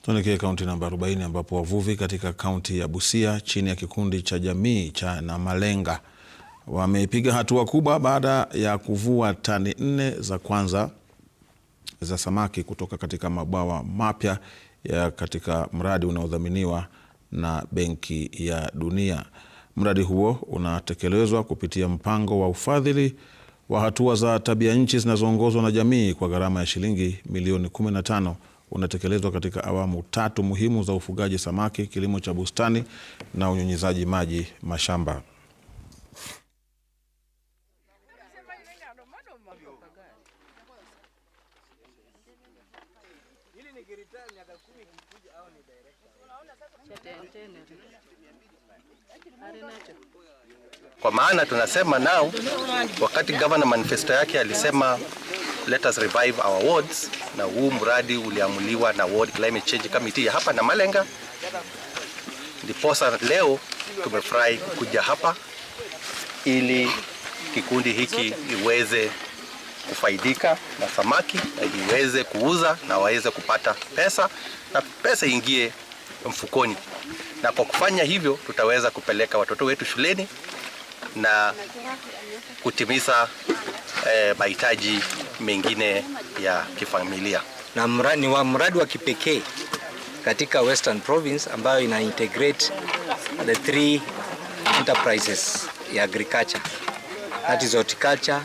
Tuelekee kaunti namba 40 ambapo wavuvi katika kaunti ya Busia chini ya kikundi cha jamii cha Namalenga wamepiga hatua kubwa baada ya kuvua tani 4 za kwanza za samaki kutoka katika mabwawa mapya ya katika mradi unaodhaminiwa na Benki ya Dunia. Mradi huo unatekelezwa kupitia mpango wa ufadhili wa hatua za tabia nchi zinazoongozwa na jamii kwa gharama ya shilingi milioni 15. Unatekelezwa katika awamu 3 muhimu za ufugaji samaki, kilimo cha bustani na unyunyizaji maji mashamba. Kwa maana tunasema nao, wakati governor manifesto yake alisema let us revive our wards, na huu mradi uliamuliwa na Ward Climate Change Committee ya hapa Namalenga. Ndiposa leo tumefurahi kuja hapa ili kikundi hiki iweze kufaidika na samaki na iweze kuuza na waweze kupata pesa na pesa ingie mfukoni, na kwa kufanya hivyo tutaweza kupeleka watoto wetu shuleni na kutimiza mahitaji mengine ya kifamilia. Na mradi wa kipekee katika Western Province ambayo ina integrate the 3 enterprises ya agriculture, that is horticulture,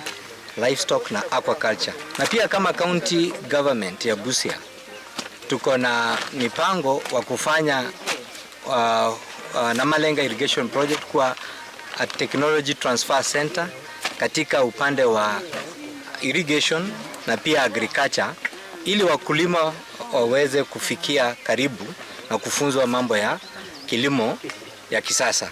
livestock na aquaculture. Na pia kama county government ya Busia tuko na mipango wa kufanya Namalenga Irrigation Project kwa a technology transfer center katika upande wa irrigation na pia agriculture, ili wakulima waweze kufikia karibu na kufunzwa mambo ya kilimo ya kisasa.